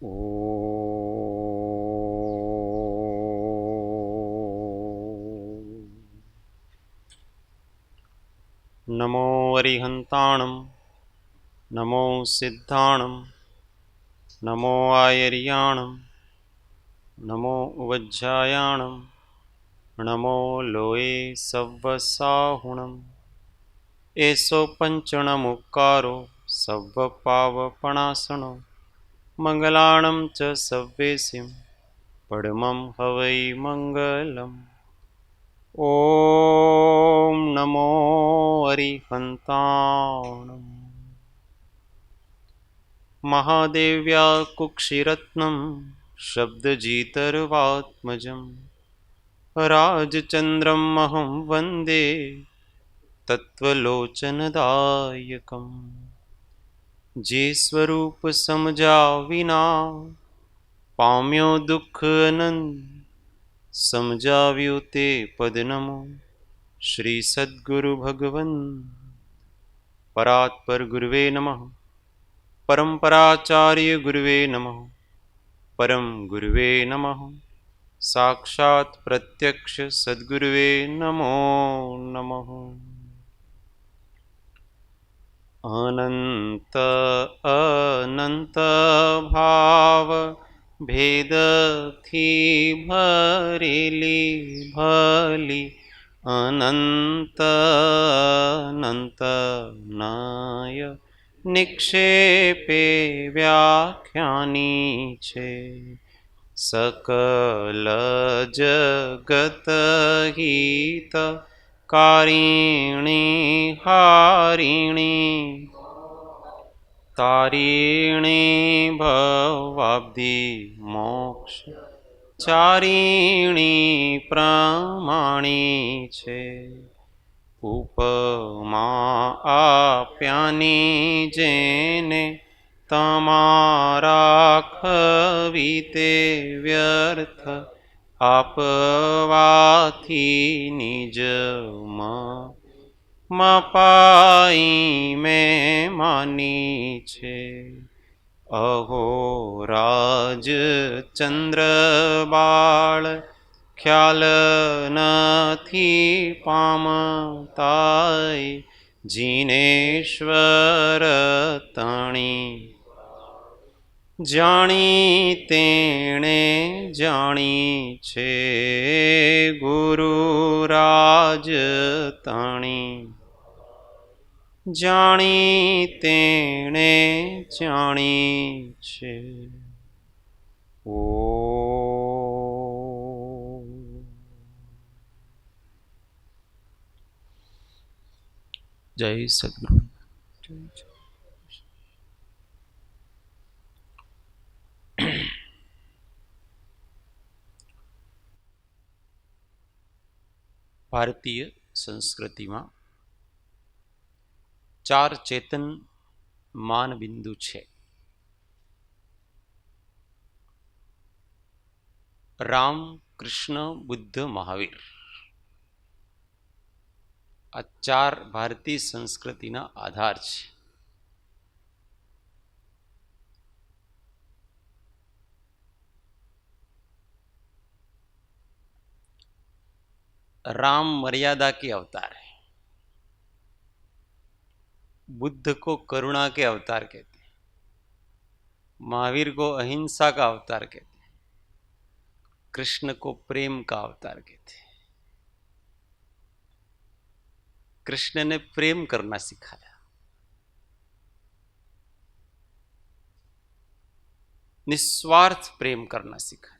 नमो अरिहन्ताणं नमो सिद्धाणं नमो आयर्याणं नमो उवज्जायाणं नमो लोये सव्वसाहुणम् एषो पञ्चणमुक्कारो सव्वपावपणासनो मङ्गलाणं च सव्वेसिं पडमं हवै मङ्गलम्। ॐ नमो अरिहन्ताणम्। महादेव्या कुक्षिरत्नं शब्दजितर्वात्मजं राजचन्द्रम् अहं वन्दे तत्त्वलोचनदायकम्। जे स्वरूप समझा विना पाम्यो दुख अनंत समझाव्यो ते पद नमो श्री सद्गुरु भगवन् परात्पर गुरुवे नमः। परम्पराचार्य गुरुवे नमः। परम गुरुवे नमः। साक्षात् प्रत्यक्ष सद्गुरुवे नमो नमः। अनंत अनंत भाव भेद थी भरेली भली अनंत अनंत नाय निक्षेपे व्याख्यानी छे। सकल जगत हित कारिणी हारिणी तारिणी भवाब्धि मोक्ष चारिणी प्रमाणी छे। उपमा आप्यानी जेने तमारा खवीते व्यर्थ आपवाथी निज मपाई में मानी छे। अहो राज चंद्र बाळ ख्याल नथी पामताय जिनेश्वर तणी जाणी तेणे जाणी छे। गुरु राज तणी जाणी तेणे जाणी छे। ओ जय सद्गुरु। भारतीय संस्कृति में चार चेतन मान बिंदु छे। राम कृष्ण बुद्ध महावीर आ चार भारतीय संस्कृति ना आधार छे। राम मर्यादा के अवतार है। बुद्ध को करुणा के अवतार कहते हैं। महावीर को अहिंसा का अवतार कहते हैं। कृष्ण को प्रेम का अवतार कहते हैं। कृष्ण ने प्रेम करना सिखाया। निस्वार्थ प्रेम करना सिखाया।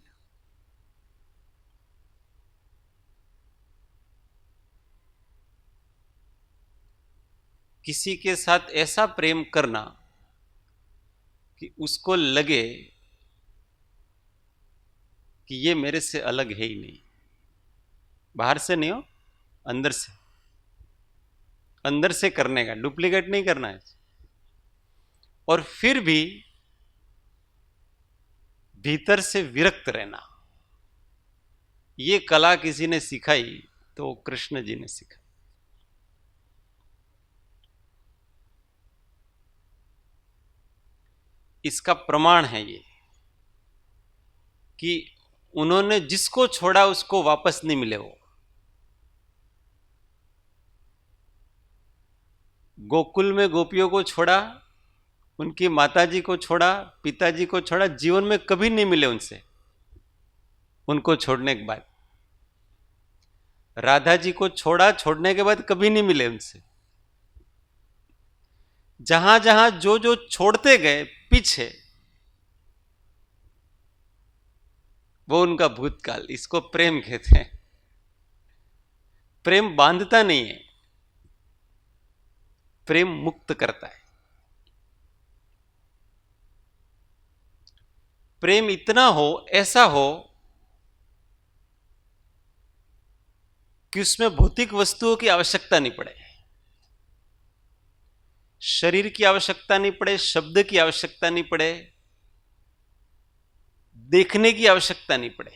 किसी के साथ ऐसा प्रेम करना कि उसको लगे कि ये मेरे से अलग है ही नहीं। बाहर से नहीं हो, अंदर से, अंदर से करने का, डुप्लीकेट नहीं करना है। और फिर भी भीतर से विरक्त रहना, ये कला किसी ने सिखाई तो कृष्ण जी ने सिखाई। इसका प्रमाण है ये कि उन्होंने जिसको छोड़ा उसको वापस नहीं मिले। वो गोकुल में गोपियों को छोड़ा, उनकी माताजी को छोड़ा, पिताजी को छोड़ा, जीवन में कभी नहीं मिले उनसे। उनको छोड़ने के बाद राधा जी को छोड़ा, छोड़ने के बाद कभी नहीं मिले उनसे। जहां जहां जो जो छोड़ते गए पीछे, वो उनका भूतकाल। इसको प्रेम कहते हैं। प्रेम बांधता नहीं है, प्रेम मुक्त करता है। प्रेम इतना हो, ऐसा हो कि उसमें भौतिक वस्तुओं की आवश्यकता नहीं पड़े, शरीर की आवश्यकता नहीं पड़े, शब्द की आवश्यकता नहीं पड़े, देखने की आवश्यकता नहीं पड़े।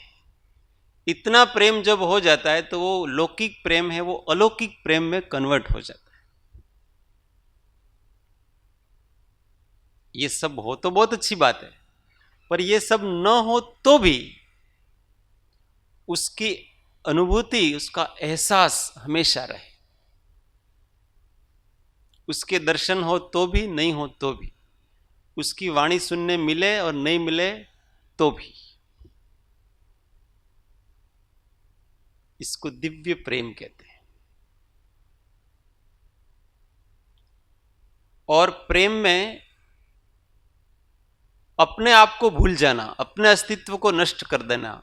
इतना प्रेम जब हो जाता है तो वो लौकिक प्रेम है, वो अलौकिक प्रेम में कन्वर्ट हो जाता है। ये सब हो तो बहुत अच्छी बात है, पर ये सब न हो तो भी उसकी अनुभूति, उसका एहसास हमेशा रहे। उसके दर्शन हो तो भी, नहीं हो तो भी, उसकी वाणी सुनने मिले और नहीं मिले तो भी। इसको दिव्य प्रेम कहते हैं। और प्रेम में अपने आप को भूल जाना, अपने अस्तित्व को नष्ट कर देना,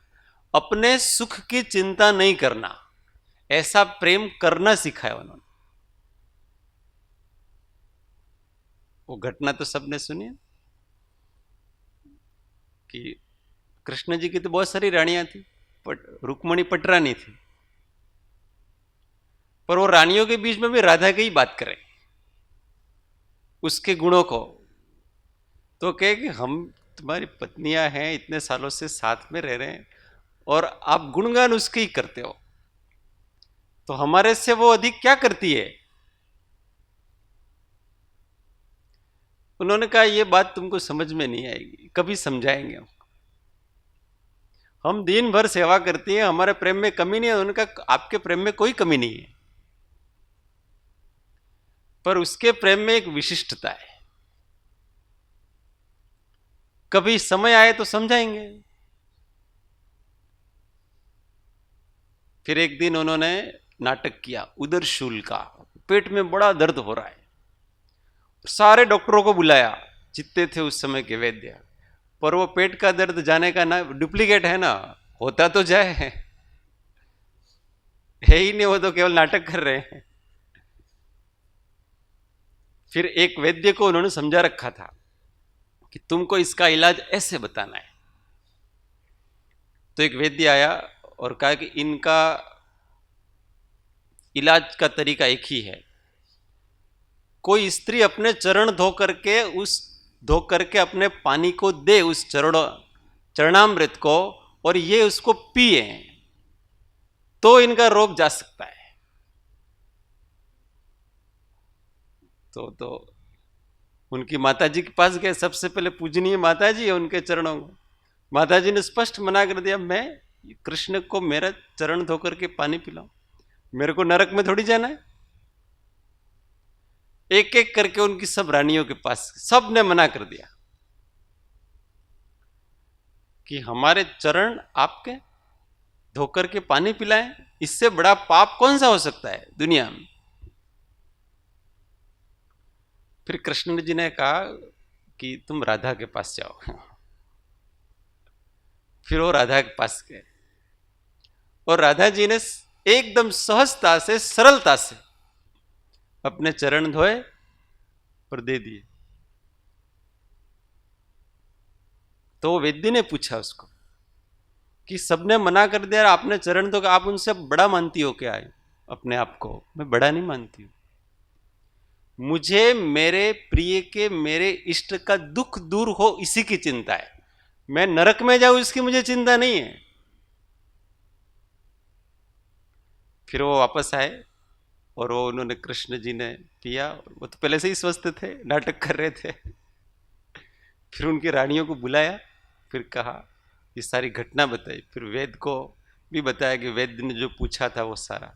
अपने सुख की चिंता नहीं करना, ऐसा प्रेम करना सिखाया उन्होंने। वो घटना तो सबने सुनी कि कृष्ण जी की तो बहुत सारी रानियां थी, रुक्मणी पटरानी थी, पर वो रानियों के बीच में भी राधा की ही बात करें, उसके गुणों को। तो कहे कि हम तुम्हारी पत्नियां हैं, इतने सालों से साथ में रह रहे हैं, और आप गुणगान उसके ही करते हो, तो हमारे से वो अधिक क्या करती है? उन्होंने कहा ये बात तुमको समझ में नहीं आएगी, कभी समझाएंगे। हम दिन भर सेवा करती हैं, हमारे प्रेम में कमी नहीं है। उन्होंने कहा आपके प्रेम में कोई कमी नहीं है, पर उसके प्रेम में एक विशिष्टता है। कभी समय आए तो समझाएंगे। फिर एक दिन उन्होंने नाटक किया उदरशूल का, पेट में बड़ा दर्द हो रहा है, सारे डॉक्टरों को बुलाया जितने थे उस समय के वैद्य, पर वो पेट का दर्द जाने का ना, डुप्लीकेट है ना, होता तो जाए, है ही नहीं, वो तो केवल नाटक कर रहे हैं। फिर एक वैद्य को उन्होंने समझा रखा था कि तुमको इसका इलाज ऐसे बताना है। तो एक वैद्य आया और कहा कि इनका इलाज का तरीका एक ही है। कोई स्त्री अपने चरण धो करके अपने पानी को दे उस चरणामृत को, और ये उसको पिए, तो इनका रोग जा सकता है। तो उनकी माताजी के पास गए, सबसे पहले पूजनीय माताजी है, उनके चरणों को माताजी ने स्पष्ट मना कर दिया, मैं कृष्ण को मेरा चरण धो करके पानी पिलाऊं, मेरे को नरक में थोड़ी जाना है। एक एक करके उनकी सब रानियों के पास सब ने मना कर दिया कि हमारे चरण आपके धोकर के पानी पिलाएं, इससे बड़ा पाप कौन सा हो सकता है दुनिया में। फिर कृष्ण जी ने कहा कि तुम राधा के पास जाओ। फिर वो राधा के पास गए, और राधा जी ने एकदम सहजता से, सरलता से अपने चरण धोए और दे दिए। तो वैद्य ने पूछा उसको कि सबने मना कर दिया, आपने चरण धो, आप उनसे बड़ा मानती हो क्या है अपने आप को? मैं बड़ा नहीं मानती हूं, मुझे मेरे प्रिय के, मेरे इष्ट का दुख दूर हो इसी की चिंता है। मैं नरक में जाऊं इसकी मुझे चिंता नहीं है। फिर वो वापस आए और वो उन्होंने, कृष्ण जी ने पिया। वो तो पहले से ही स्वस्थ थे, नाटक कर रहे थे। फिर उनकी रानियों को बुलाया, फिर कहा ये सारी घटना बताई, फिर वेद को भी बताया कि वेद ने जो पूछा था वो सारा,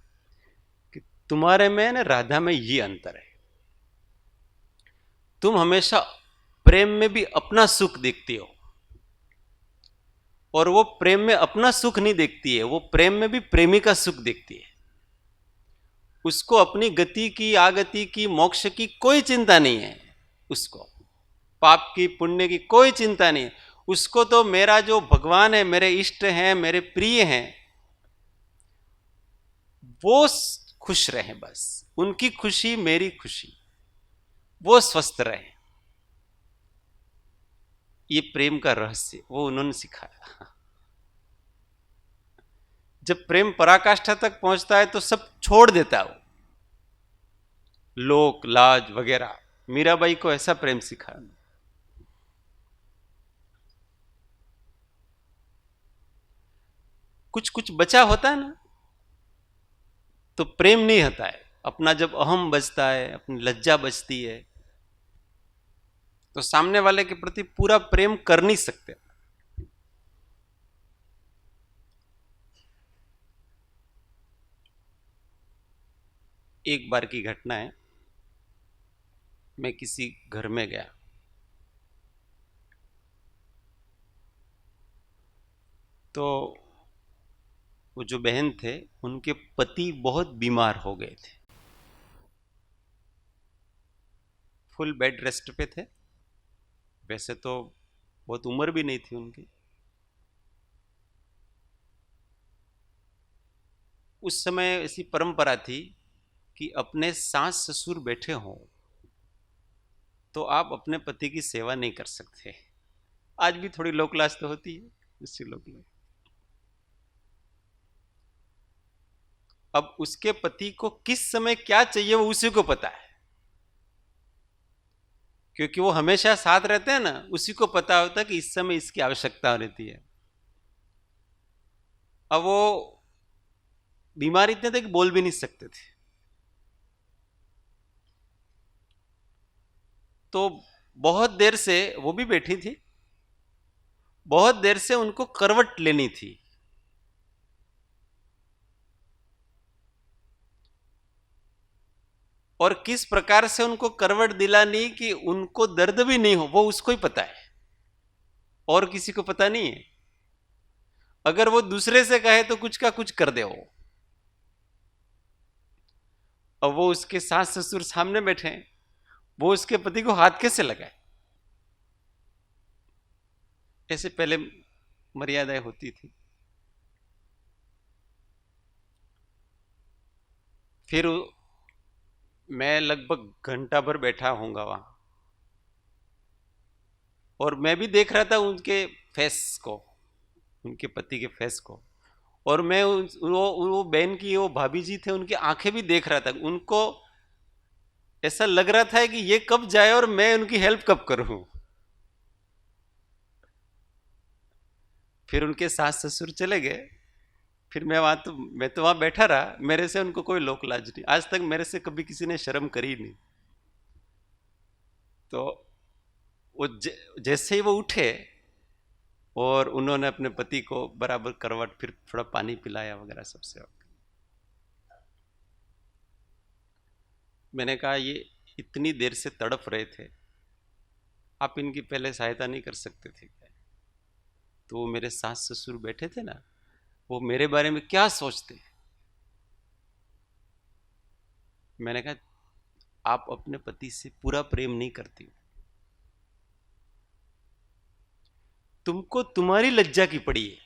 कि तुम्हारे में ना राधा में ये अंतर है, तुम हमेशा प्रेम में भी अपना सुख देखती हो, और वो प्रेम में अपना सुख नहीं देखती है, वो प्रेम में भी प्रेमी का सुख देखती है। उसको अपनी गति की, आगति की, मोक्ष की कोई चिंता नहीं है, उसको पाप की पुण्य की कोई चिंता नहीं है। उसको तो मेरा जो भगवान है, मेरे इष्ट हैं, मेरे प्रिय हैं, वो खुश रहे, बस उनकी खुशी मेरी खुशी, वो स्वस्थ रहे। ये प्रेम का रहस्य वो उन्होंने सिखाया। जब प्रेम पराकाष्ठा तक पहुंचता है तो सब छोड़ देता है वो, लोक लाज वगैरह। मीराबाई को ऐसा प्रेम सिखाया। कुछ कुछ बचा होता है ना, तो प्रेम नहीं होता है। अपना जब अहम बचता है, अपनी लज्जा बचती है, तो सामने वाले के प्रति पूरा प्रेम कर नहीं सकते। एक बार की घटना है, मैं किसी घर में गया, तो वो जो बहन थे उनके पति बहुत बीमार हो गए थे, फुल बेड रेस्ट पे थे। वैसे तो बहुत उम्र भी नहीं थी उनकी। उस समय ऐसी परंपरा थी कि अपने सास ससुर बैठे हों तो आप अपने पति की सेवा नहीं कर सकते। आज भी थोड़ी लोक लाज तो होती है, उससे लोक लाज। अब उसके पति को किस समय क्या चाहिए वो उसी को पता है, क्योंकि वो हमेशा साथ रहते हैं ना, उसी को पता होता है कि इस समय इसकी आवश्यकता रहती है। अब वो बीमार इतने थे कि बोल भी नहीं सकते थे, तो बहुत देर से वो भी बैठी थी, बहुत देर से उनको करवट लेनी थी। और किस प्रकार से उनको करवट दिलानी कि उनको दर्द भी नहीं हो, वो उसको ही पता है, और किसी को पता नहीं है। अगर वो दूसरे से कहे तो कुछ का कुछ कर दे वो। अब वो उसके सास ससुर सामने बैठे हैं, वो उसके पति को हाथ कैसे लगाए? ऐसे पहले मर्यादाएं होती थी। फिर मैं लगभग घंटा भर बैठा होऊंगा वहां, और मैं भी देख रहा था उनके फेस को, उनके पति के फेस को। और मैं वो बहन की, वो भाभी जी थे, उनकी आंखें भी देख रहा था। उनको ऐसा लग रहा था कि ये कब जाए और मैं उनकी हेल्प कब करूं। फिर उनके सास ससुर चले गए, फिर मैं तो वहां बैठा रहा। मेरे से उनको कोई लोक लाज नहीं, आज तक मेरे से कभी किसी ने शर्म करी नहीं। तो वो जैसे ही वो उठे और उन्होंने अपने पति को बराबर करवट, फिर थोड़ा पानी पिलाया वगैरह सबसे। मैंने कहा ये इतनी देर से तड़प रहे थे, आप इनकी पहले सहायता नहीं कर सकते थे क्या? तो वो मेरे सास ससुर बैठे थे ना, वो मेरे बारे में क्या सोचते। मैंने कहा आप अपने पति से पूरा प्रेम नहीं करती, तुमको तुम्हारी लज्जा की पड़ी है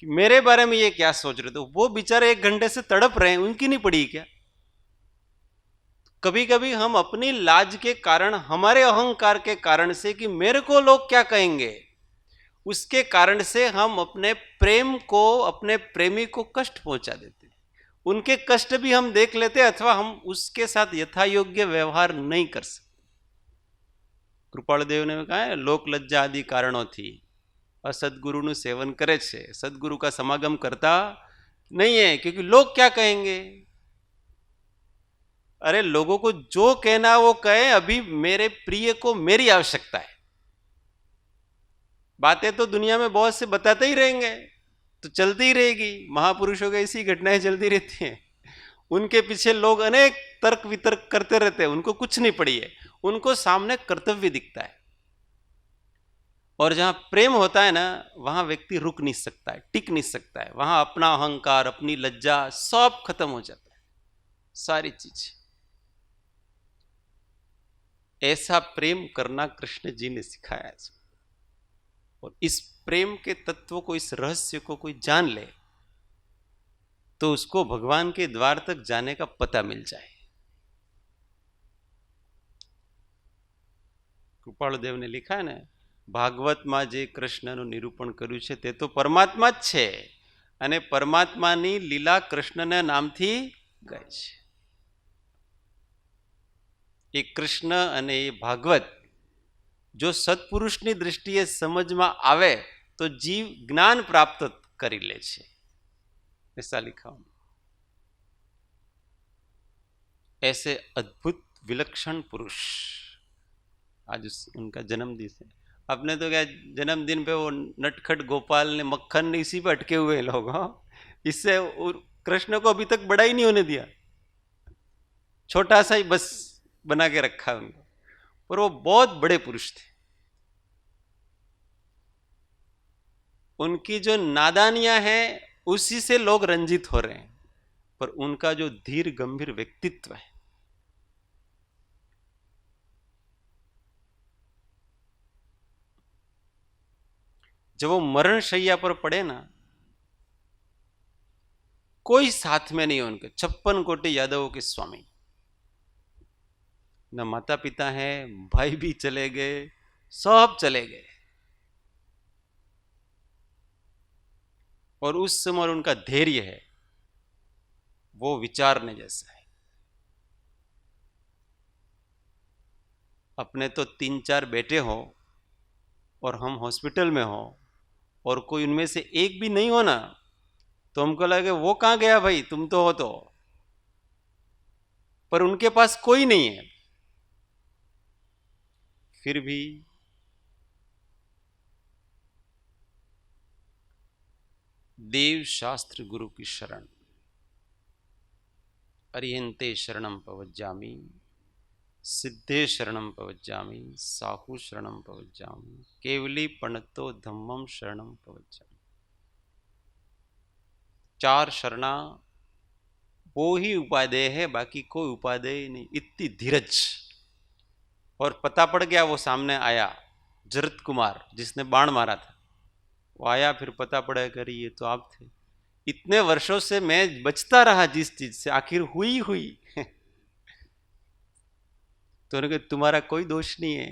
कि मेरे बारे में ये क्या सोच रहे थे। वो बेचारे 1 घंटे से तड़प रहे हैं, उनकी नहीं पड़ी क्या? कभी कभी हम अपनी लाज के कारण, हमारे अहंकार के कारण से कि मेरे को लोग क्या कहेंगे, उसके कारण से हम अपने प्रेम को, अपने प्रेमी को कष्ट पहुंचा देते हैं। उनके कष्ट भी हम देख लेते, अथवा हम उसके साथ यथा योग्य व्यवहार नहीं कर सकते। કૃપાળદેવ ने कहा है, लोक लज्जा आदि कारणों थी असदगुरु सेवन करे छे, सदगुरु का समागम करता नहीं है, क्योंकि लोग क्या कहेंगे। अरे लोगों को जो कहना वो कहे, अभी मेरे प्रिय को मेरी आवश्यकता है, बातें तो दुनिया में बहुत से बताते ही रहेंगे, तो चलती ही रहेगी। महापुरुषों की ऐसी घटनाएं चलती रहती हैं, उनके पीछे लोग अनेक तर्क वितर्क करते रहते हैं, उनको कुछ नहीं पड़ी है, उनको सामने कर्तव्य दिखता है। और जहां प्रेम होता है ना, वहां व्यक्ति रुक नहीं सकता है, टिक नहीं सकता है, वहां अपना अहंकार, अपनी लज्जा सब खत्म हो जाता है, सारी चीज। ऐसा प्रेम करना कृष्ण जी ने सिखाया है। और इस प्रेम के तत्व को, इस रहस्य को कोई जान ले तो उसको भगवान के द्वार तक जाने का पता मिल जाए। કૃપાળુદેવ ને लिखा है ना, ભાગવતમાં જે કૃષ્ણનું નિરૂપણ કર્યું છે તે તો પરમાત્મા જ છે, અને પરમાત્માની લીલા કૃષ્ણના નામથી ગાય છે। એ કૃષ્ણ અને એ ભાગવત જો સત્પુરુષની દૃષ્ટિએ સમજમાં આવે તો જીવ જ્ઞાન પ્રાપ્ત કરી લે છે, ऐसा लिखा। ऐसे अद्भुत विलक्षण पुरुष, आज उनका जन्मदिन है। अपने तो क्या जन्मदिन पे वो नटखट गोपाल ने, मक्खन ने, इसी पे अटके हुए लोग। हाँ, इससे कृष्ण को अभी तक बड़ा ही नहीं होने दिया, छोटा सा ही बस बना के रखा उनको। पर वो बहुत बड़े पुरुष थे। उनकी जो नादानियां हैं उसी से लोग रंजित हो रहे हैं, पर उनका जो धीर गंभीर व्यक्तित्व है, जब वो मरण शैया पर पड़े ना, कोई साथ में नहीं है उनके, 56 कोटि यादवों के स्वामी, न माता पिता हैं, भाई भी चले गए, सब चले गए। और उस समय उनका धैर्य है वो विचारने जैसा है। अपने तो 3-4 बेटे हो और हम हॉस्पिटल में हो और कोई उनमें से एक भी नहीं हो ना, तो हमको लगे वो कहां गया भाई, तुम तो हो तो। पर उनके पास कोई नहीं है, फिर भी देव शास्त्र गुरु की शरण, अरिहंते शरणम पवज्जामि, सिद्धे शरणम पवज्जामि, साहु शरणम पवज्जामि, केवली पणतो धम्मम शरणम पवज्जामि। 4 शरणा वो ही उपादेय है, बाकी कोई उपादेय नहीं। इतनी धीरज। और पता पड़ गया, वो सामने आया जरत कुमार जिसने बाण मारा था, वो आया, फिर पता पड़ा कर ये तो आप थे। इतने वर्षों से मैं बचता रहा जिस चीज से, आखिर हुई तो उन्होंने कहा तुम्हारा कोई दोष नहीं है,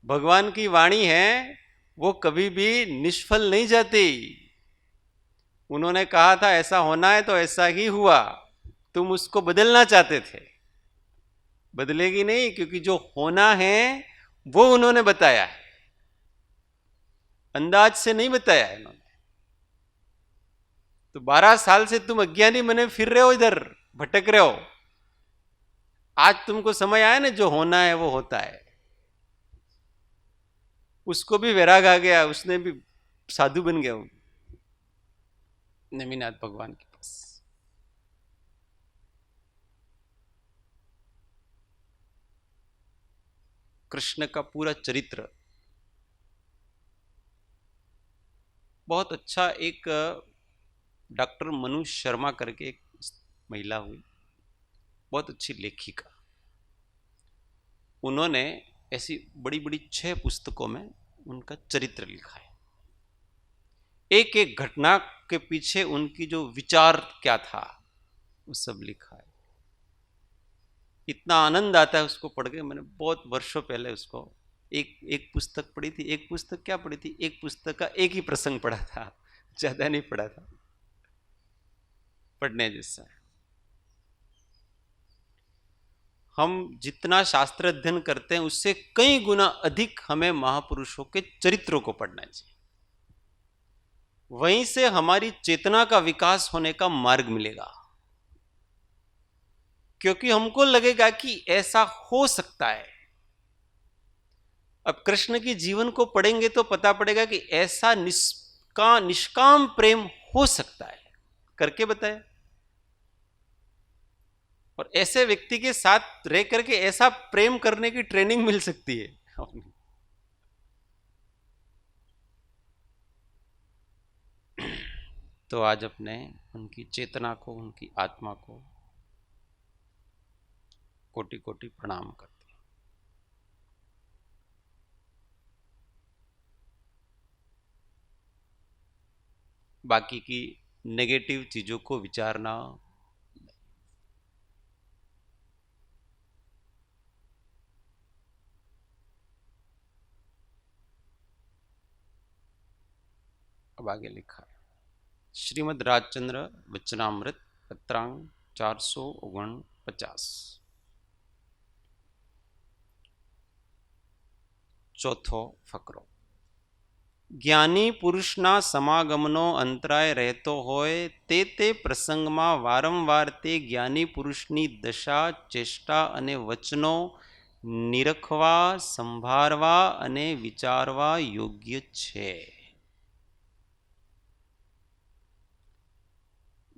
भगवान की वाणी है, वो कभी भी निष्फल नहीं जाती। उन्होंने कहा था ऐसा होना है तो ऐसा ही हुआ, तुम उसको बदलना चाहते थे, बदलेगी नहीं, क्योंकि जो होना है वो उन्होंने बताया है, अंदाज से नहीं बताया है इन्होंने। तो 12 साल से तुम अज्ञानी बने फिर रहे हो, इधर भटक रहे हो। आज तुमको समय आया ना, जो होना है वो होता है। उसको भी वैराग आ गया, उसने भी साधु बन गया नेमिनाथ भगवान के पास। कृष्ण का पूरा चरित्र बहुत अच्छा। एक डॉक्टर मनु शर्मा करके एक महिला हुई, बहुत अच्छी लेखिका, उन्होंने ऐसी बड़ी बड़ी 6 पुस्तकों में उनका चरित्र लिखा है। एक एक घटना के पीछे उनकी जो विचार क्या था वो सब लिखा है। इतना आनंद आता है उसको पढ़ के। मैंने बहुत वर्षों पहले उसको एक पुस्तक पढ़ी थी। एक पुस्तक क्या पढ़ी थी, एक पुस्तक का एक ही प्रसंग पढ़ा था, ज्यादा नहीं पढ़ा था, पढ़ने जैसा है। हम जितना शास्त्र अध्ययन करते हैं उससे कई गुना अधिक हमें महापुरुषों के चरित्रों को पढ़ना चाहिए। वहीं से हमारी चेतना का विकास होने का मार्ग मिलेगा, क्योंकि हमको लगेगा कि ऐसा हो सकता है। अब कृष्ण के जीवन को पढ़ेंगे तो पता पड़ेगा कि ऐसा निष्काम प्रेम हो सकता है, करके बताया। और ऐसे व्यक्ति के साथ रह करके ऐसा प्रेम करने की ट्रेनिंग मिल सकती है। तो आज अपने उनकी चेतना को, उनकी आत्मा को कोटि कोटि प्रणाम करते हैं। बाकी की नेगेटिव चीजों को विचारना, अब आगे लिखा है श्रीमद् राजचंद्र वचनामृत पत्रांग 449, चौथो फकरो। ज्ञानी पुरुषना समागमनो अंतराय રહેતો હોય તે પ્રસંગમાં વારંવાર તે જ્ઞાની પુરુષની દશા, ચેષ્ટા અને વચનો નિરખવા, સંભાળવા અને વિચારવા યોગ્ય છે।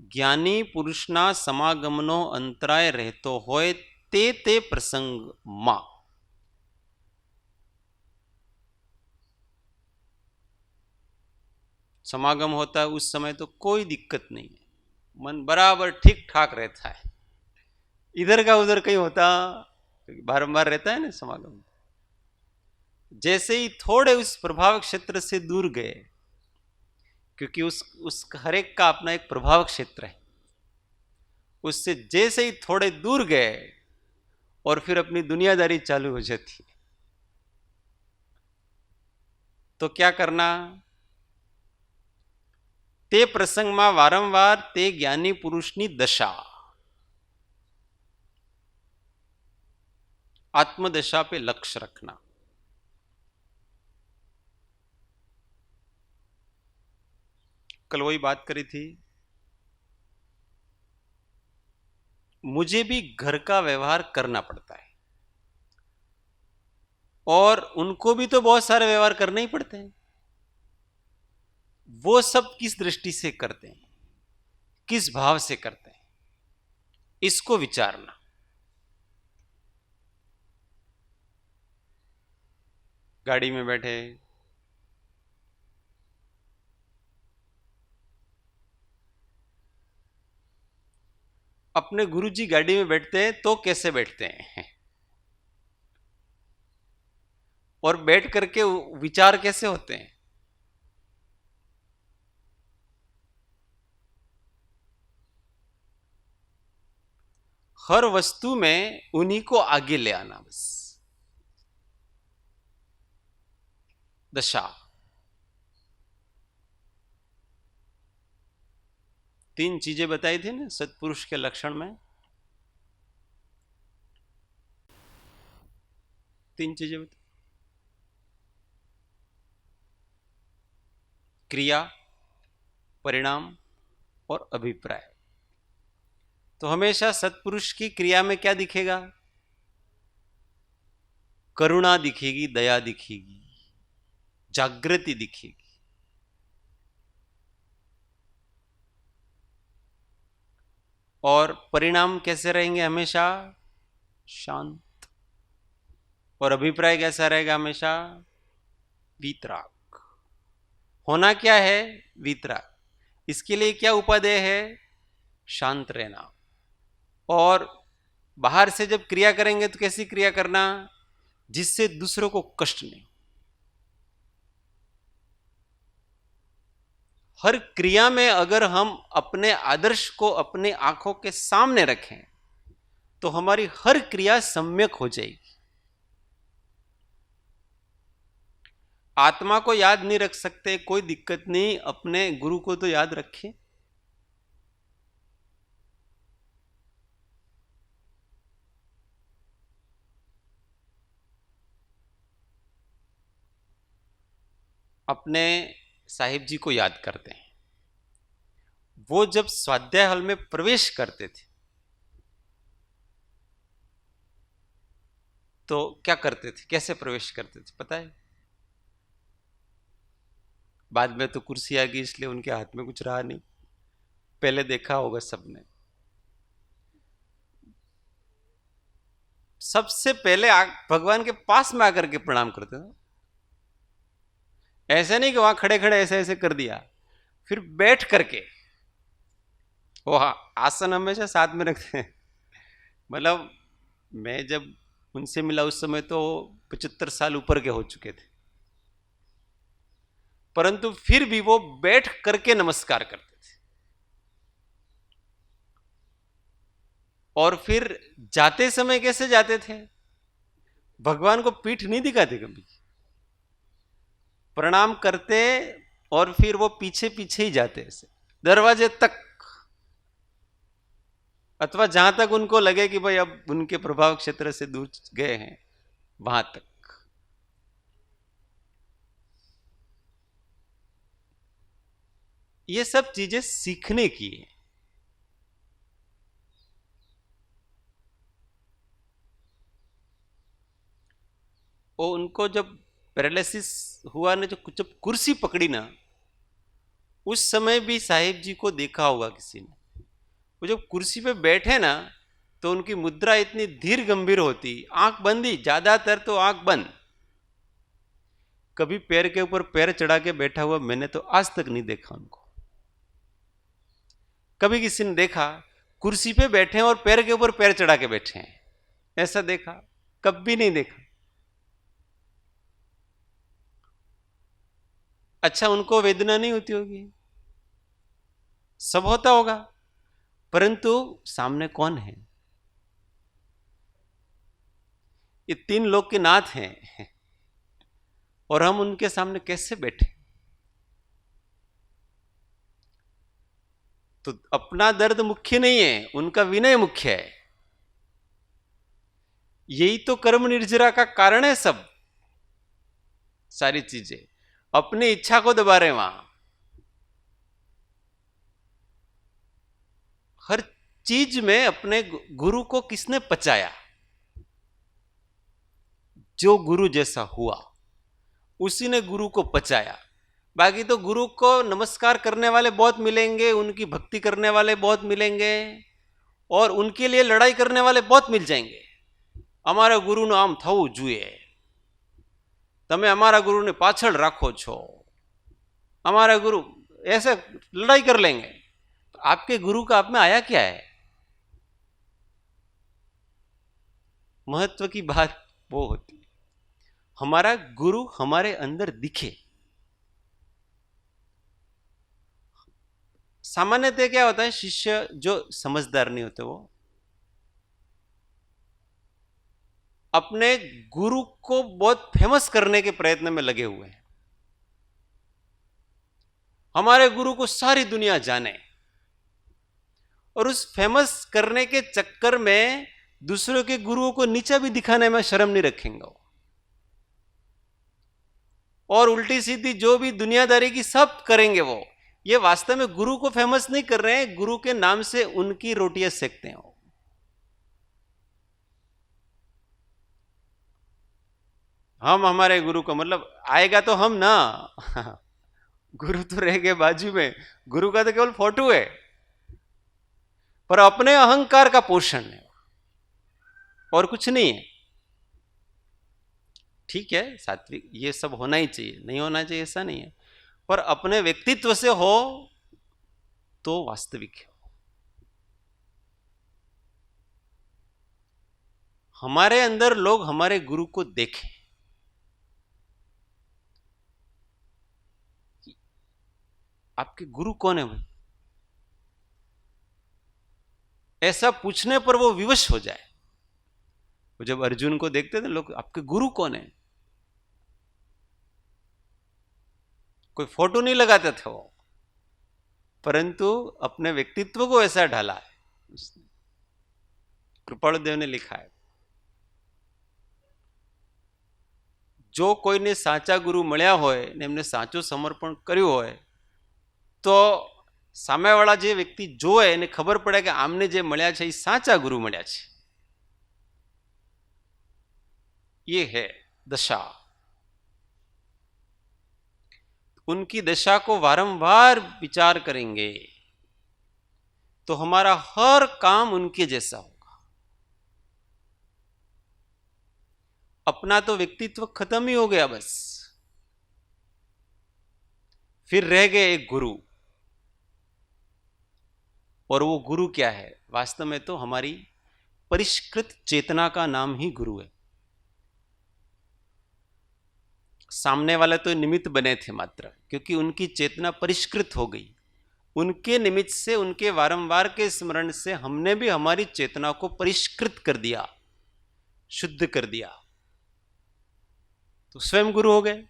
જ્ઞાની પુરુષના સમાગમનો અંતરાય રહેતો હોય તે પ્રસંગમાં, समागम होता है उस समय तो कोई दिक्कत नहीं है, मन बराबर ठीक ठाक रहता है, इधर का उधर कहीं होता, बारंबार रहता है ना समागम। जैसे ही थोड़े उस प्रभाव क्षेत्र से दूर गए, क्योंकि उस हर एक का अपना एक प्रभाव क्षेत्र है, उससे जैसे ही थोड़े दूर गए और फिर अपनी दुनियादारी चालू हो जाती, तो क्या करना? તે પ્રસંગમાં વારંવાર તે જ્ઞાની પુરુષની દશા, आत्मदशा पे लक्ष्य रखना। कल वही बात करी थी, मुझे भी घर का व्यवहार करना पड़ता है और उनको भी तो बहुत सारे व्यवहार करने ही पड़ते हैं। वो सब किस दृष्टि से करते हैं, किस भाव से करते हैं, इसको विचारना। गाड़ी में बैठे, अपने गुरुजी गाड़ी में बैठते हैं तो कैसे बैठते हैं और बैठ करके विचार कैसे होते हैं? हर वस्तु में उन्हीं को आगे ले आना, बस दशा। तीन चीजें बताई थी ना सत्पुरुष के लक्षण में, तीन चीजें बताई, क्रिया, परिणाम और अभिप्राय। तो हमेशा सत्पुरुष की क्रिया में क्या दिखेगा? करुणा दिखेगी, दया दिखेगी, जागृति दिखेगी। और परिणाम कैसे रहेंगे? हमेशा शांत। और अभिप्राय कैसा रहेगा? हमेशा वीतराग। होना क्या है? वीतराग। इसके लिए क्या उपादेय है? शांत रहना। और बाहर से जब क्रिया करेंगे तो कैसी क्रिया करना? जिससे दूसरों को कष्ट नहीं। हर क्रिया में अगर हम अपने आदर्श को अपने आंखों के सामने रखें तो हमारी हर क्रिया सम्यक हो जाएगी। आत्मा को याद नहीं रख सकते, कोई दिक्कत नहीं, अपने गुरु को तो याद रखें। अपने साहिब जी को याद करते हैं। वो जब स्वाध्याय हॉल में प्रवेश करते थे तो क्या करते थे, कैसे प्रवेश करते थे पता है? बाद में तो कुर्सी आ गई इसलिए उनके हाथ में कुछ रहा नहीं, पहले देखा होगा सबने। सबसे पहले भगवान के पास में आकर के प्रणाम करते थे। ऐसे नहीं कि वहां खड़े खड़े ऐसे ऐसे कर दिया, फिर बैठ करके। वो आसन हमेशा साथ में रखते हैं। मतलब मैं जब उनसे मिला उस समय तो 75 साल ऊपर के हो चुके थे, परंतु फिर भी वो बैठ करके नमस्कार करते थे। और फिर जाते समय कैसे जाते थे? भगवान को पीठ नहीं दिखाते कभी, प्रणाम करते और फिर वो पीछे पीछे ही जाते ऐसे दरवाजे तक, अथवा जहां तक उनको लगे कि भाई अब उनके प्रभाव क्षेत्र से दूर गए हैं वहां तक। ये सब चीजें सीखने की है। और उनको जब पैरालिसिस हुआ ना, जब कुर्सी पकड़ी ना, उस समय भी साहिब जी को देखा होगा किसी ने। वो जब कुर्सी पे बैठे ना तो उनकी मुद्रा इतनी धीर गंभीर होती, आंख बंद ही, ज्यादातर तो आंख बंद। कभी पैर के ऊपर पैर चढ़ा के बैठा हुआ मैंने तो आज तक नहीं देखा उनको। कभी किसी ने देखा कुर्सी पे बैठे हैं और पैर के ऊपर पैर चढ़ा के बैठे हैं, ऐसा देखा? कभी नहीं देखा। अच्छा, उनको वेदना नहीं होती होगी, सब होता होगा, परंतु सामने कौन है? ये 3 लोग के नाथ हैं और हम उनके सामने कैसे बैठे? तो अपना दर्द मुख्य नहीं है, उनका विनय मुख्य है। यही तो कर्म निर्जरा का कारण है। सब सारी चीजें अपनी इच्छा को दबा रहे वहां। हर चीज में अपने गुरु को किसने पचाया? जो गुरु जैसा हुआ उसी ने गुरु को पचाया। बाकी तो गुरु को नमस्कार करने वाले बहुत मिलेंगे, उनकी भक्ति करने वाले बहुत मिलेंगे, और उनके लिए लड़ाई करने वाले बहुत मिल जाएंगे। અમારા ગુરુનું આમ થવું જોઈએ, તમે અમારા ગુરુને પાછળ રાખો છો, हमारा गुरु, ऐसे लड़ाई कर लेंगे। तो आपके गुरु का आप में आया क्या है? महत्व की बात वो होती है हमारा गुरु हमारे अंदर दिखे। सामान्यतः क्या होता है, शिष्य जो समझदार नहीं होते वो अपने गुरु को बहुत फेमस करने के प्रयत्न में लगे हुए हैं। हमारे गुरु को सारी दुनिया जाने, और उस फेमस करने के चक्कर में दूसरों के गुरुओं को नीचा भी दिखाने में शर्म नहीं रखेंगे। और उल्टी सीधी जो भी दुनियादारी की सब करेंगे वो। ये वास्तव में गुरु को फेमस नहीं कर रहे हैं, गुरु के नाम से उनकी रोटियां सेकते हैं। हम हमारे गुरु को, मतलब आएगा तो हम ना गुरु तो रह गए बाजू में, गुरु का तो केवल फोटो है, पर अपने अहंकार का पोषण है और कुछ नहीं है। ठीक है, सात्विक ये सब होना ही चाहिए, नहीं होना चाहिए ऐसा नहीं है, पर अपने व्यक्तित्व से हो तो वास्तविक है। हमारे अंदर लोग हमारे गुरु को देखें। आपके गुरु कौन है भाई? ऐसा पूछने पर वो विवश हो जाए। वो जब अर्जुन को देखते थे लोग, आपके गुरु कौन है? कोई फोटो नहीं लगाते थे वो, परंतु अपने व्यक्तित्व को ऐसा ढाला है उसने। कृपालुदेव ने लिखा है, जो कोईने साचा गुरु मळ्या होय ने एमने साचो समर्पण कर्યું હોય तो સામેવાળા જે વ્યક્તિ જોવે એને ખબર પડે કે આમને જે મળ્યા છે એ સાચા ગુરુ મળ્યા છે। ये है दशा। उनकी दशा को वारंवार विचार करेंगे तो हमारा हर काम उनके जैसा होगा। अपना तो व्यक्तित्व खत्म ही हो गया बस, फिर रह गए एक गुरु। और वो गुरु क्या है? वास्तव में तो हमारी परिष्कृत चेतना का नाम ही गुरु है। सामने वाले तो निमित्त बने थे मात्र, क्योंकि उनकी चेतना परिष्कृत हो गई। उनके निमित्त से, उनके वारंवार के स्मरण से हमने भी हमारी चेतना को परिष्कृत कर दिया, शुद्ध कर दिया, तो स्वयं गुरु हो गए।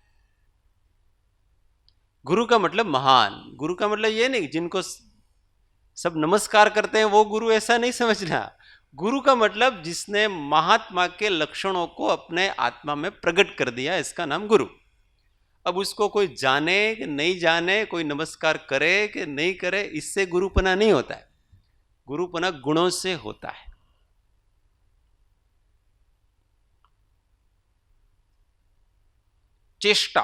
गुरु का मतलब महान, गुरु का मतलब ये नहीं जिनको सब नमस्कार करते हैं वो गुरु, ऐसा नहीं समझना। गुरु का मतलब जिसने महात्मा के लक्षणों को अपने आत्मा में प्रकट कर दिया, इसका नाम गुरु। अब उसको कोई जाने कि नहीं जाने, कोई नमस्कार करे कि नहीं करे, इससे गुरुपना नहीं होता है। गुरुपना गुणों से होता है। चेष्टा,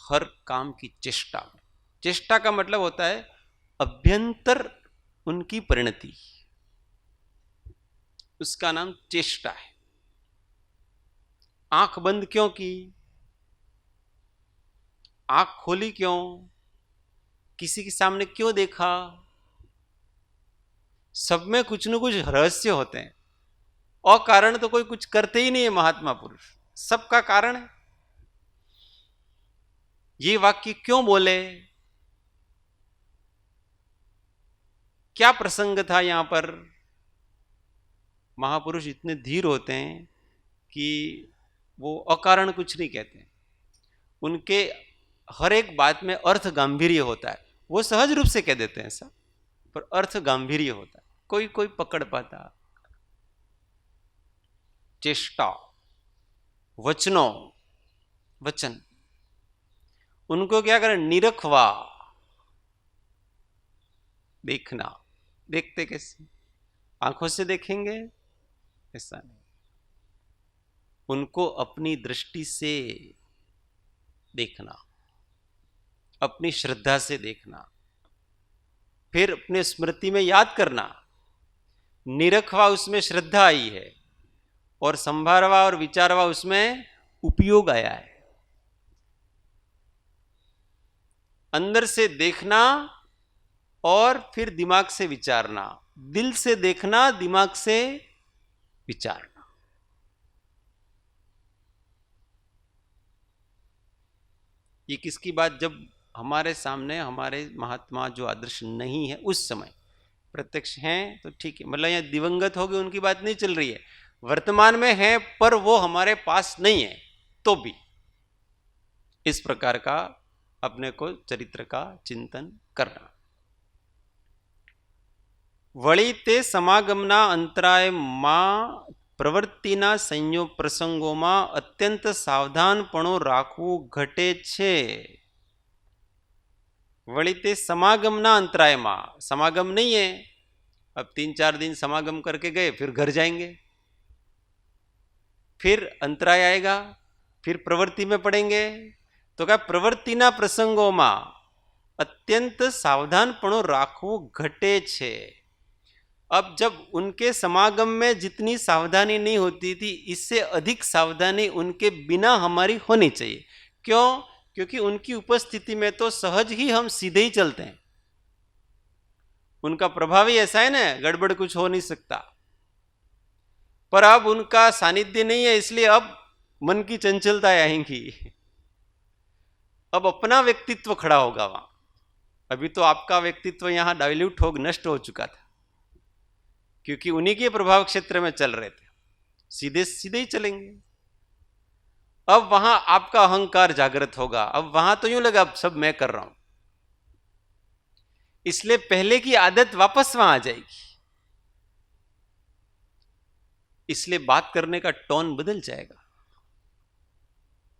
हर काम की चेष्टा। चेष्टा का मतलब होता है अभ्यंतर उनकी परिणति, उसका नाम चेष्टा है। आंख बंद क्यों की, आंख खोली क्यों, किसी के सामने क्यों देखा, सब में कुछ न कुछ रहस्य होते हैं। और कारण तो कोई कुछ करते ही नहीं है महात्मा पुरुष, सबका कारण है। ये वाक्य क्यों बोले, क्या प्रसंग था यहां पर। महापुरुष इतने धीर होते हैं कि वो अकारण कुछ नहीं कहते। उनके हर एक बात में अर्थ गांभीर्य होता है। वो सहज रूप से कह देते हैं ऐसा, पर अर्थ गांभीर्य होता है, कोई कोई पकड़ पाता। चेष्टा, वचनों, वचन, उनको क्या करें, निरखवा, देखना। देखते कैसे, आंखों से देखेंगे ऐसा नहीं, उनको अपनी दृष्टि से देखना, अपनी श्रद्धा से देखना, फिर अपने स्मृति में याद करना। निरखवा उसमें श्रद्धा आई है, और संभारवा और विचारवा उसमें उपयोग आया है। अंदर से देखना और फिर दिमाग से विचारना, दिल से देखना, दिमाग से विचारना। ये किसकी बात, जब हमारे सामने हमारे महात्मा जो आदर्श नहीं है उस समय, प्रत्यक्ष हैं तो ठीक है, मतलब यहाँ दिवंगत हो गए उनकी बात नहीं चल रही है, वर्तमान में है पर वो हमारे पास नहीं है, तो भी इस प्रकार का अपने को चरित्र का चिंतन करना। वળી તે સમાગમના અંતરાયમાં પ્રવૃત્તિના સંયોગ પ્રસંગોમાં અત્યંત સાવધાનપણું રાખવું ઘટે છે। वળી તે समागमना अंतरायમાં, समागम नहीं है, अब 3-4 दिन समागम करके गए, फिर घर जाएंगे, फिर अंतराय आएगा, फिर प्रवृत्ति में पड़ेंगे, तो क्या प्रवृत्तिना प्रसंगों अत्यंत सावधानपणुं राखवुं घटे छे। अब जब उनके समागम में जितनी सावधानी नहीं होती थी, इससे अधिक सावधानी उनके बिना हमारी होनी चाहिए। क्यों? क्योंकि उनकी उपस्थिति में तो सहज ही हम सीधे ही चलते हैं। उनका प्रभाव ही ऐसा है ना, गड़बड़ कुछ हो नहीं सकता। पर अब उनका सानिध्य नहीं है, इसलिए अब मन की चंचलता आएंगी, अब अपना व्यक्तित्व खड़ा होगा वहां। अभी तो आपका व्यक्तित्व यहां डाइल्यूट हो, नष्ट हो चुका था, क्योंकि उन्हीं के प्रभाव क्षेत्र में चल रहे थे, सीधे सीधे ही चलेंगे। अब वहां आपका अहंकार जागृत होगा, अब वहां तो यूं लगा अब सब मैं कर रहा हूं, इसलिए पहले की आदत वापस वहां आ जाएगी, इसलिए बात करने का टोन बदल जाएगा।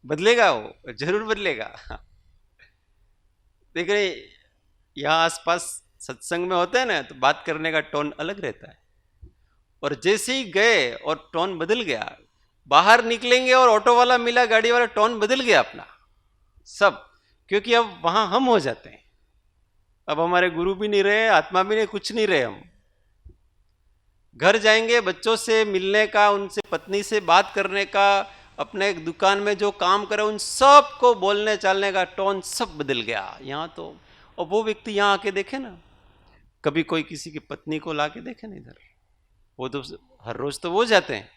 बदलेगा, वो जरूर बदलेगा। देख रहे, यहां आसपास सत्संग में होता है ना, तो बात करने का टोन अलग रहता है, और जैसे ही गए और टोन बदल गया, बाहर निकलेंगे और ऑटो वाला मिला, गाड़ी वाला, टोन बदल गया अपना सब, क्योंकि अब वहां हम हो जाते हैं। अब हमारे गुरु भी नहीं रहे, आत्मा भी नहीं, कुछ नहीं रहे। हम घर जाएंगे, बच्चों से मिलने का, उनसे पत्नी से बात करने का, अपने दुकान में जो काम करे उन सब को बोलने चालने का टोन सब बदल गया यहाँ तो। और वो व्यक्ति यहाँ आके देखे ना, कभी कोई किसी की पत्नी को ला के देखे ना इधर, वो तो हर रोज तो वो जाते हैं,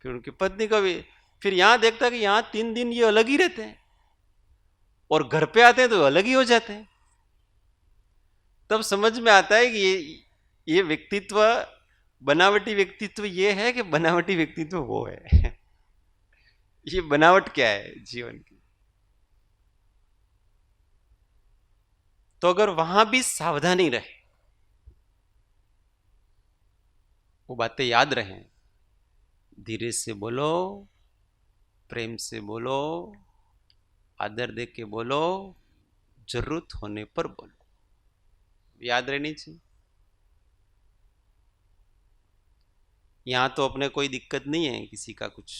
फिर उनकी पत्नी को भी, फिर यहाँ देखता कि यहाँ 3 दिन ये अलग ही रहते हैं और घर पे आते हैं तो अलग ही हो जाते हैं। तब समझ में आता है कि ये व्यक्तित्व, बनावटी व्यक्तित्व ये है कि बनावटी व्यक्तित्व वो है। ये बनावट क्या है जीवन की। तो अगर वहां भी सावधानी रहे, वो बातें याद रहें, धीरे से बोलो, प्रेम से बोलो, आदर दे के बोलो, जरूरत होने पर बोलो, याद रहनी चाहिए। यहां तो अपने कोई दिक्कत नहीं है, किसी का कुछ,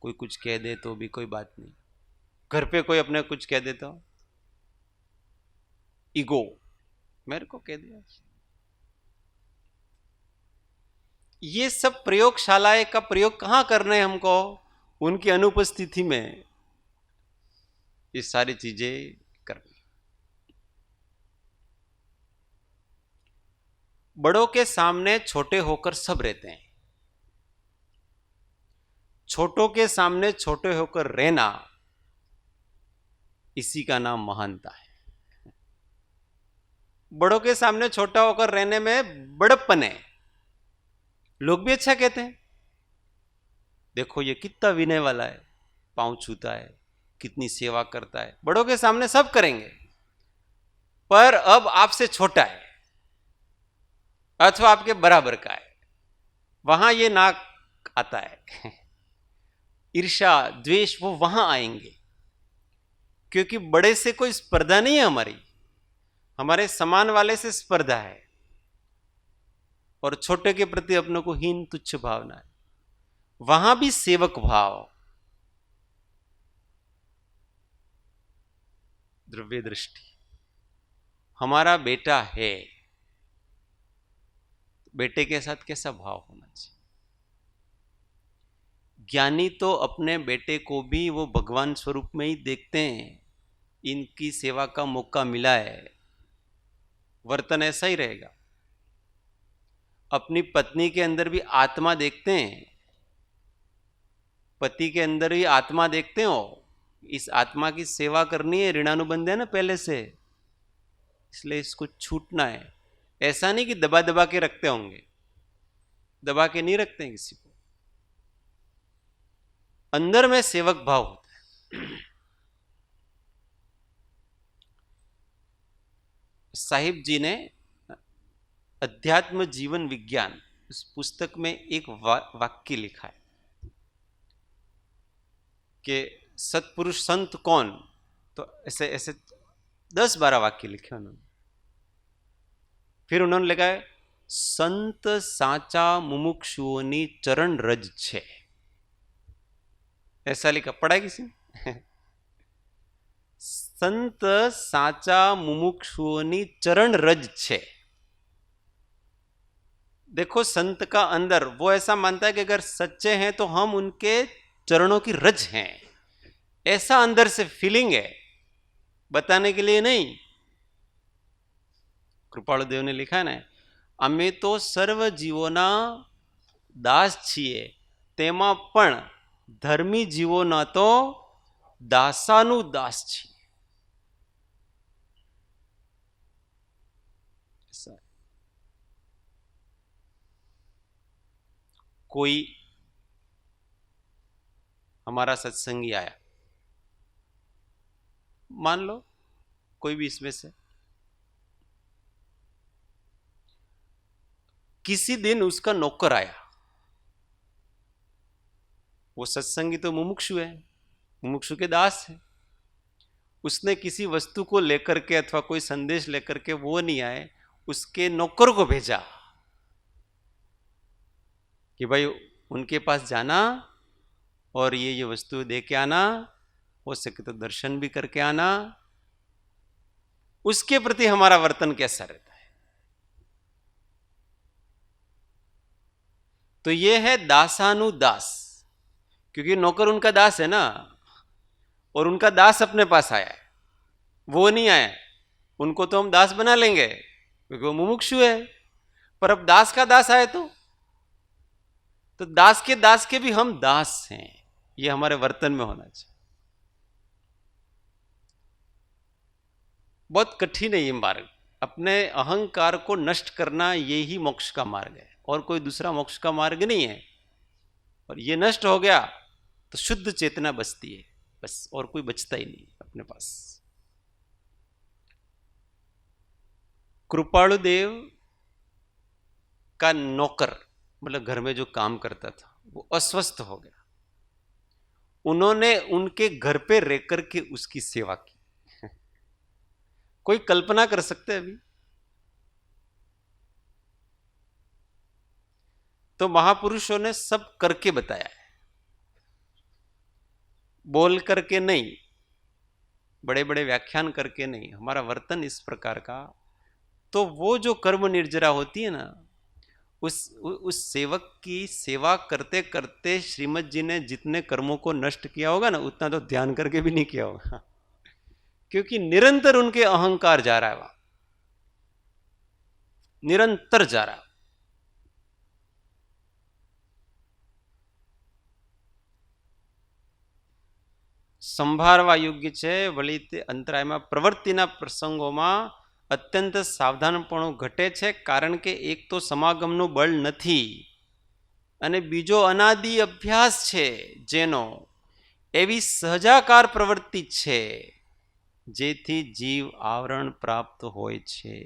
कोई कुछ कह दे तो भी कोई बात नहीं। घर पे कोई अपने कुछ कह देता हो, ईगो, मेरे को कह दिया। ये सब प्रयोगशालाएं का प्रयोग कहां करना है हमको? उनकी अनुपस्थिति में ये सारी चीजें करनी। बड़ों के सामने छोटे होकर सब रहते हैं, छोटों के सामने छोटे होकर रहना, इसी का नाम महानता है। बड़ों के सामने छोटा होकर रहने में बड़प्पन है, लोग भी अच्छा कहते हैं, देखो ये कितना विनय वाला है, पांव छूता है, कितनी सेवा करता है। बड़ों के सामने सब करेंगे, पर अब आपसे छोटा है अथवा आपके बराबर का है, वहां ये नाक आता है। ईर्ष्या, द्वेष, वो वहां आएंगे, क्योंकि बड़े से कोई स्पर्धा नहीं है हमारी, हमारे समान वाले से स्पर्धा है, और छोटे के प्रति अपनों को हीन तुच्छ भावना है। वहां भी सेवक भाव, द्रव्य दृष्टि, हमारा बेटा है, बेटे के साथ कैसा भाव होना चाहिए। ज्ञानी तो अपने बेटे को भी वो भगवान स्वरूप में ही देखते हैं, इनकी सेवा का मौका मिला है, वर्तन ऐसा ही रहेगा। अपनी पत्नी के अंदर भी आत्मा देखते हैं, पति के अंदर भी आत्मा देखते हो, इस आत्मा की सेवा करनी है, ऋणानुबंध है ना पहले से, इसलिए इसको छूटना है। ऐसा नहीं कि दबा दबा के रखते होंगे, दबा के नहीं रखते हैं किसी को, अंदर में सेवक भाव होता है। साहिब जी ने अध्यात्म जीवन विज्ञान उस पुस्तक में एक वाक्य लिखा है कि सत्पुरुष संत कौन, तो ऐसे ऐसे 10-12 वाक्य लिखे उन्होंने। फिर उन्होंने लिखा है, संत साचा मुमुक्षुओनी चरण रज छे, ऐसा लिखा, पढ़ा है किसी ने? संत साचा मुमुक्षुओनी चरण रज छे। देखो, संत का अंदर वो ऐसा मानता है कि अगर सच्चे हैं तो हम उनके चरणों की रज हैं, ऐसा अंदर से फीलिंग है, बताने के लिए नहीं। कृपालु देव ने लिखा है ना, अमे तो सर्व जीवोना दास छीए, तेमा पण धर्मी जीवोना तो दासानु दास छीए। कोई हमारा सत्संगी आया, मान लो कोई भी इसमें से, किसी दिन उसका नौकर आया, वो सत्संगी तो मुमुक्षु है, मुमुक्षु के दास है, उसने किसी वस्तु को लेकर के अथवा कोई संदेश लेकर के वो नहीं आए, उसके नौकर को भेजा कि भाई उनके पास जाना और ये वस्तु दे के आना, हो सके तो दर्शन भी करके आना, उसके प्रति हमारा वर्तन कैसा रहता है। तो ये है दासानुदास, क्योंकि नौकर उनका दास है ना, और उनका दास अपने पास आया है, वो नहीं आया। उनको तो हम दास बना लेंगे क्योंकि वो मुमुक्षु है, पर अब दास का दास आए तो दास के भी हम दास हैं। ये हमारे वर्तन में होना चाहिए। बहुत कठिन है ये मार्ग, अपने अहंकार को नष्ट करना, ये ही मोक्ष का मार्ग है, और कोई दूसरा मोक्ष का मार्ग नहीं है। और ये नष्ट हो गया तो शुद्ध चेतना बचती है बस, और कोई बचता ही नहीं अपने पास। कृपाणु देव का नौकर, मतलब घर में जो काम करता था, वो अस्वस्थ हो गया। उन्होंने उनके घर पे रह करके उसकी सेवा की। कोई कल्पना कर सकते हैं अभी? तो महापुरुषों ने सब करके बताया है, बोल करके नहीं, बड़े बड़े व्याख्यान करके नहीं। हमारा वर्तन इस प्रकार का, तो वो जो कर्म निर्जरा होती है ना, उस सेवक की सेवा करते करते श्रीमद जी ने जितने कर्मों को नष्ट किया होगा ना, उतना तो ध्यान करके भी नहीं किया होगा, क्योंकि निरंतर उनके अहंकार जा रहा है, वहां निरंतर जा रहा है। સંભાળવા યોગ્ય છે, વળી તે અંતરાયમાં પ્રવૃત્તિના પ્રસંગોમાં અત્યંત સાવધાનપણું ઘટે છે, કારણ કે એક તો સમાગમનું બળ નથી, અને બીજો અનાદિ અભ્યાસ છે જેનો, એવી સહજાકાર પ્રવૃત્તિ છે જેથી જીવ આવરણ પ્રાપ્ત હોય છે।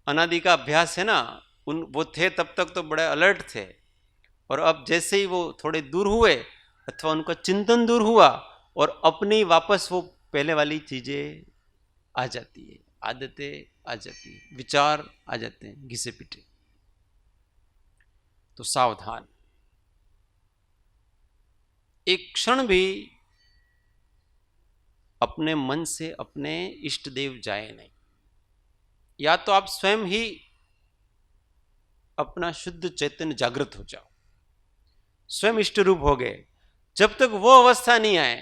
अनादि का अभ्यास है ना, वो थे तब तक तो बड़े अलर्ट थे, और अब जैसे ही वो थोड़े दूर हुए अथवा उनका चिंतन दूर हुआ, और अपनी वापस वो पहले वाली चीजें आ जाती है, आदतें आ जाती है, विचार आ जाते हैं घिसे पिटे। तो सावधान, एक क्षण भी अपने मन से अपने इष्ट देव जाए नहीं। या तो आप स्वयं ही अपना शुद्ध चैतन्य जागृत हो जाओ, स्वयं इष्ट रूप हो गए। जब तक वो अवस्था नहीं आए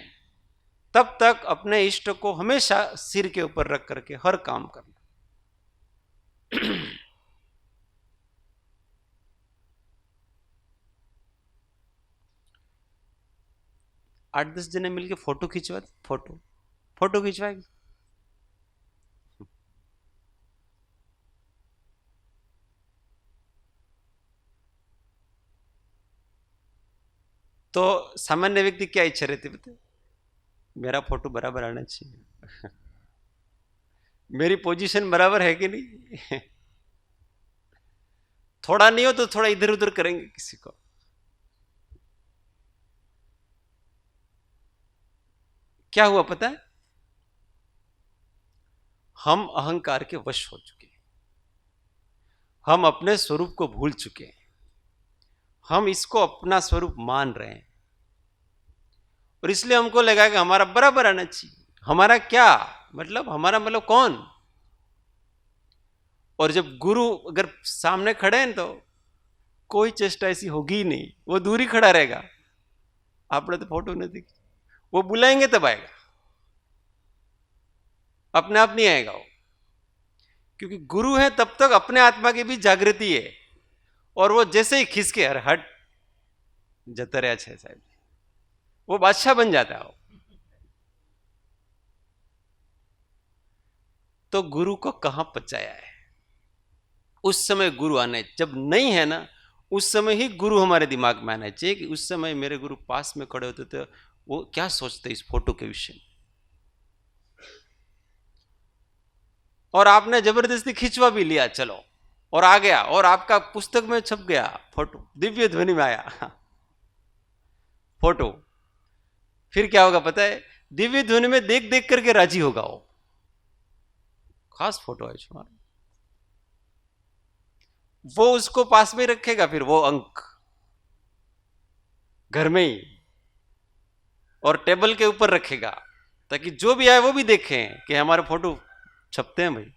तब तक अपने इष्ट को हमेशा सिर के ऊपर रख करके हर काम करना। 8-10 जने मिलके फोटो खिंचवा, फोटो खिंचवाएगी। तो सामान्य व्यक्ति क्या इच्छा रहती है, मेरा फोटो बराबर आना चाहिए, मेरी पोजीशन बराबर है कि नहीं। थोड़ा नहीं हो तो थोड़ा इधर उधर करेंगे किसी को। क्या हुआ पता है, हम अहंकार के वश हो चुके हैं, हम अपने स्वरूप को भूल चुके हैं, हम इसको अपना स्वरूप मान रहे हैं, और इसलिए हमको लगा कि हमारा बराबर आना चाहिए। हमारा क्या मतलब, हमारा मतलब कौन? और जब गुरु अगर सामने खड़े हैं तो कोई चेष्टा ऐसी होगी ही नहीं, वो दूर ही खड़ा रहेगा। आपने तो फोटो नहीं देखी, वो बुलाएंगे तब आएगा, अपने आप नहीं आएगा वो, क्योंकि गुरु है तब तक अपने आत्मा की भी जागृति है, और वो जैसे ही खिसके, अरे हट जतरिया छे साहब, वो बादशाह बन जाता है। तो गुरु को कहां पचाया है? उस समय गुरु आने, जब नहीं है ना उस समय ही गुरु हमारे दिमाग में आना चाहिए, कि उस समय मेरे गुरु पास में खड़े होते तो वो क्या सोचते इस फोटो के विषय में। और आपने जबरदस्ती खिंचवा भी लिया, चलो, और आ गया, और आपका पुस्तक में छप गया फोटो, दिव्य ध्वनि में आया फोटो, फिर क्या होगा पता है, दिव्य ध्वनि में देख देख करके राजी होगा वो, खास फोटो है तुम्हारा। वो उसको पास में रखेगा, फिर वो अंक घर में ही और टेबल के ऊपर रखेगा, ताकि जो भी आए वो भी देखें कि हमारे फोटो छपते हैं भाई।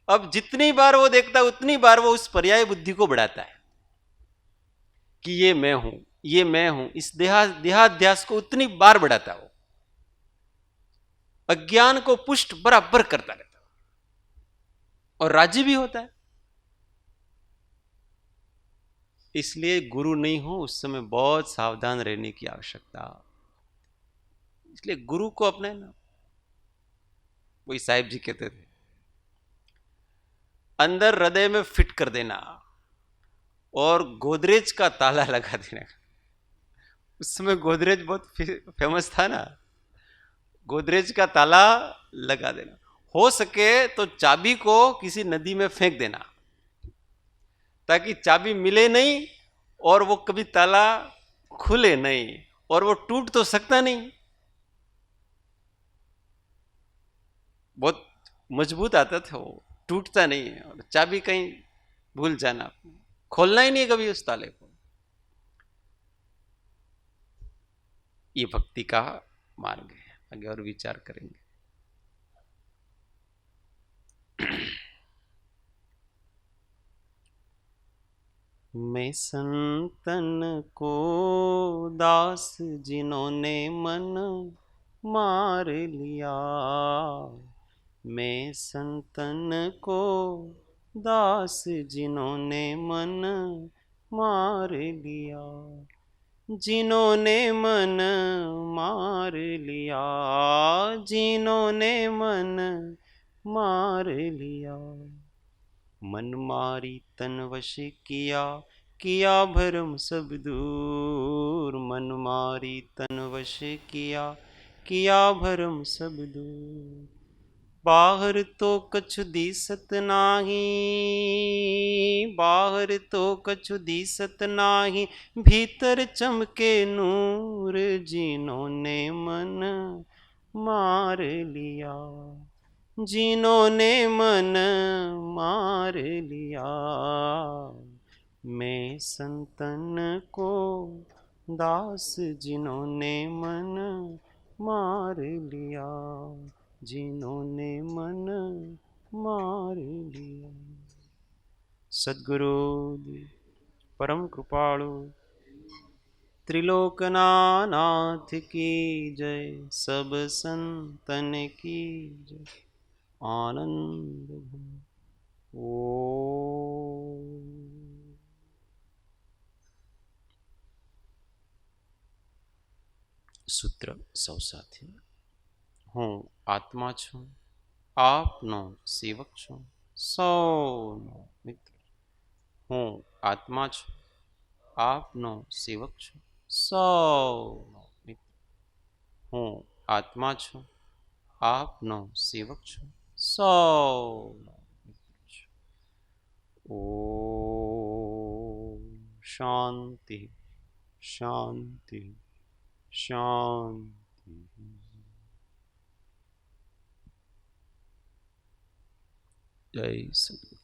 अब जितनी बार वो देखता है उतनी बार वो उस पर्याय बुद्धि को बढ़ाता है कि ये मैं हूं, ये मैं हूं, इस देहाध्यास को उतनी बार बढ़ाता है वो, अज्ञान को पुष्ट बराबर करता रहता है और राजी भी होता है। इसलिए गुरु नहीं हो उस समय बहुत सावधान रहने की आवश्यकता। इसलिए गुरु को अपने ना, वही साहिब जी कहते थे, अंदर हृदय में फिट कर देना और गोदरेज का ताला लगा देना। उस समय गोदरेज बहुत फेमस था ना, गोदरेज का ताला लगा देना। हो सके तो चाबी को किसी नदी में फेंक देना, ताकि चाबी मिले नहीं और वो कभी ताला खुले नहीं, और वो टूट तो सकता नहीं, बहुत मजबूत आता था, वो टूटता नहीं है। और चाबी कहीं भूल जाना, खोलना ही नहीं कभी उस ताले को। ये भक्ति का मार्ग है। आगे और विचार करेंगे। मैं संतन को दास जिन्होंने मन मार लिया, मैं संतन को दास जिन्होंने मन मार लिया, जिन्होंने मन मार लिया, जिन्होंने मन मार लिया, मन मारी तन वश किया, किया भरम सब दूर, मन मारी तन वश किया, किया भरम सब दूर, बाहर तो कछु दिसत नाही, बाहर तो कछु दिसत नाही, भीतर चमके नूर, जिन्होंने मन मार लिया, जिन्होंने मन मार लिया, मैं संतन को दास जिन्होंने मन मार लिया, जिन्होंने मन मार लिया। सद्गुरु परम कृपालु त्रिलोकनाथ की जय, सब संतन की जय। आनंद ओ सूत्र सौ साथी। हूँ आत्मा छू, आपनो सेवक छू, सौनो मित्र। हूँ आत्मा छू, आपनो सेवक छू, सौनो मित्र। हूँ आत्मा छू, आपनो सेवक छू, सौनो मित्र छू। ओम शांति शांति शांति। जय सद्गुरु।